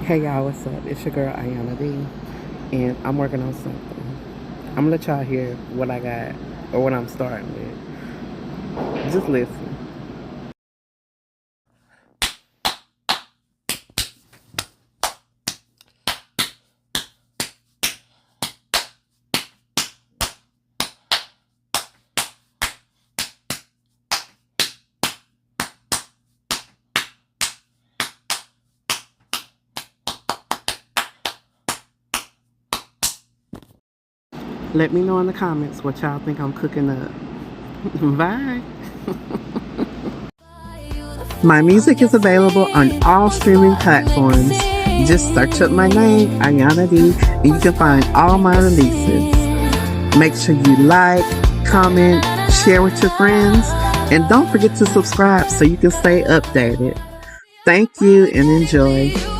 Hey y'all, what's up? It's your girl Ayana D, and I'm working on something. I'm gonna let y'all hear what I got or what I'm starting with. Just listen. Let me know in the comments what y'all think I'm cooking up. Bye. My music is available on all streaming platforms. Just search up my name, Ayana D, and you can find all my releases. Make sure you like, comment, share with your friends, and don't forget to subscribe so you can stay updated. Thank you and enjoy.